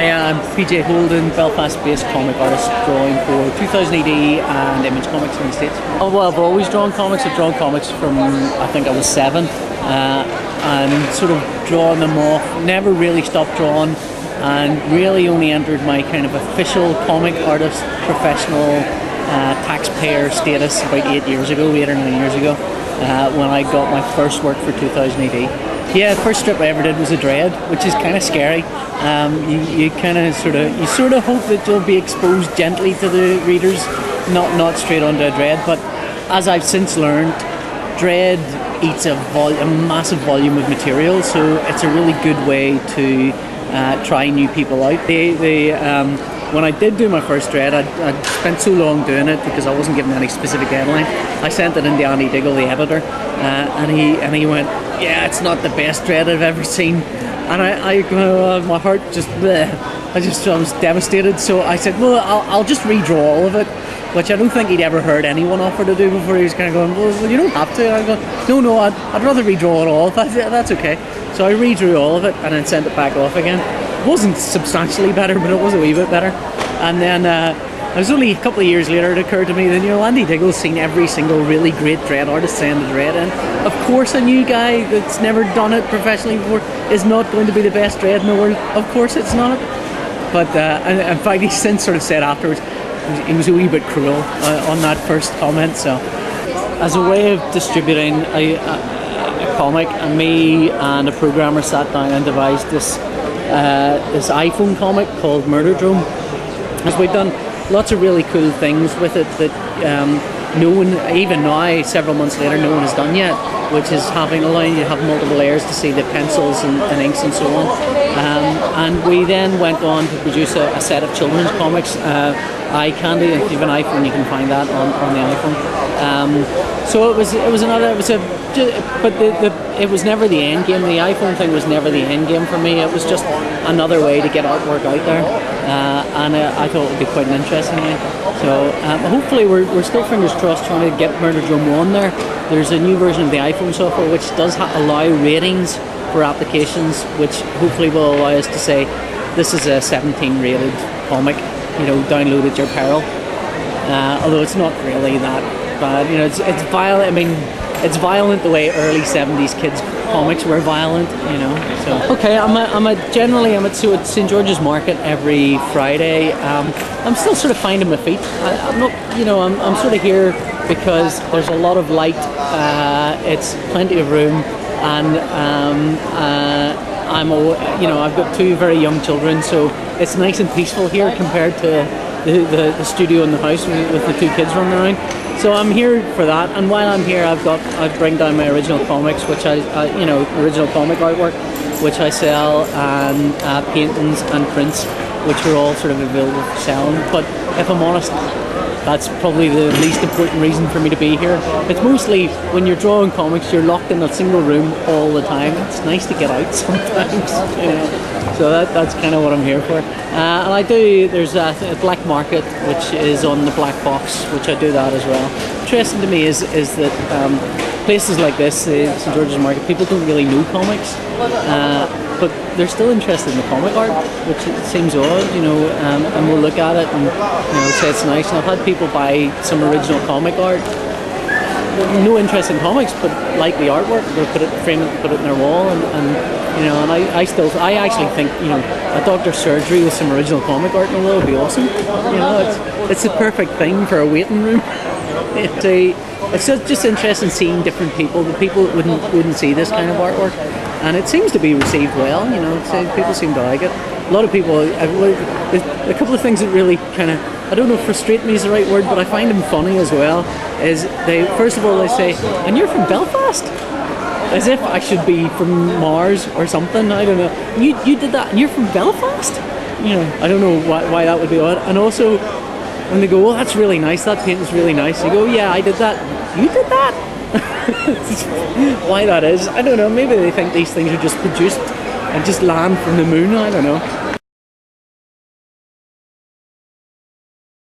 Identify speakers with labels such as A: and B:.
A: am PJHolden, Belfast-based comic artist, drawing for 2000 AD and Image Comics in the States. Oh, well, I've always drawn comics. I've drawn comics from, I think I was 7, and sort of drawn them off. Never really stopped drawing, and really only entered my kind of official comic artist, professional taxpayer status about 8 or 9 years ago, when I got my first work for 2000 AD. Yeah, the first strip I ever did was a Dread, which is kind of scary. You kind of sort of hope that you'll be exposed gently to the readers, not straight onto a Dread. But as I've since learned, Dread eats a massive volume of material, so it's a really good way to try new people out. When I did do my first Dread, I spent so long doing it because I wasn't given any specific deadline. I sent it in to Andy Diggle, the editor, and he went, "Yeah, it's not the best Dread I've ever seen." And my heart just, bleh. I was devastated. So I said, "Well, I'll just redraw all of it," which I don't think he'd ever heard anyone offer to do before. He was kind of going, "Well, you don't have to." And I go, "No, I'd rather redraw it all. That's okay." So I redrew all of it and then sent it back off again. It wasn't substantially better, but it was a wee bit better. And then it was only a couple of years later it occurred to me that, Andy Diggle's seen every single really great Dread artist send a Dread in. Of course, a new guy that's never done it professionally before is not going to be the best Dread in the world. Of course it's not. But in fact, he's since sort of said afterwards he was a wee bit cruel on that first comment. So as a way of distributing a comic, and me and a programmer sat down and devised this iPhone comic called Murder Drone. As we've done lots of really cool things with it that no one, even now, several months later, no one has done yet, which is allowing you to have multiple layers to see the pencils and inks and so on. And we then went on to produce a set of children's comics, Eye Candy. If you have an iPhone, you can find that on the iPhone. So it was never the end game. The iPhone thing was never the end game for me. It was just another way to get artwork out there, and I thought it would be quite an interesting way. So hopefully we're still, fingers crossed, trying to get Murder Drone on there. There's a new version of the iPhone software which does allow ratings for applications, which hopefully will allow us to say this is a 17 rated comic, download at your peril. Although it's not really that bad, it's violent. I mean, it's violent the way early 70s kids comics were violent, So okay, I'm at St George's Market every Friday. I'm still sort of finding my feet. I'm not, I'm sort of here because there's a lot of light. It's plenty of room, and I've got 2 very young children, so it's nice and peaceful here compared to the studio in the house with the 2 kids running around. So I'm here for that, and while I'm here, I bring down my original comics, which original comic artwork, which I sell, and paintings and prints, which are all sort of available for selling. But if I'm honest, that's probably the least important reason for me to be here. It's mostly when you're drawing comics, you're locked in a single room all the time. It's nice to get out sometimes, So that's kind of what I'm here for. And there's a black market, which is on the Black Box, which I do that as well. Interesting to me is that places like this, St George's Market, people don't really know comics, but they're still interested in the comic art, which seems odd, and we'll look at it and say it's nice. And I've had people buy some original comic art, no interest in comics, but like the artwork. They'll frame it, put it in their wall, and I actually think a doctor's surgery with some original comic art in the wall would be awesome. It's the perfect thing for a waiting room. It's just interesting seeing different people, the people that wouldn't see this kind of artwork, and it seems to be received well. People seem to like it. A lot of people. A couple of things that really kind of, I don't know if frustrate me is the right word, but I find them funny as well. Is they first of all they say, "And you're from Belfast?" As if I should be from Mars or something. I don't know. You did that, and you're from Belfast? I don't know why that would be odd. And also, when they go, "Well, that's really nice. That painting's really nice," you go, "Yeah, I did that." You did that? Why that is, I don't know. Maybe they think these things are just produced and just land from the moon. I don't know.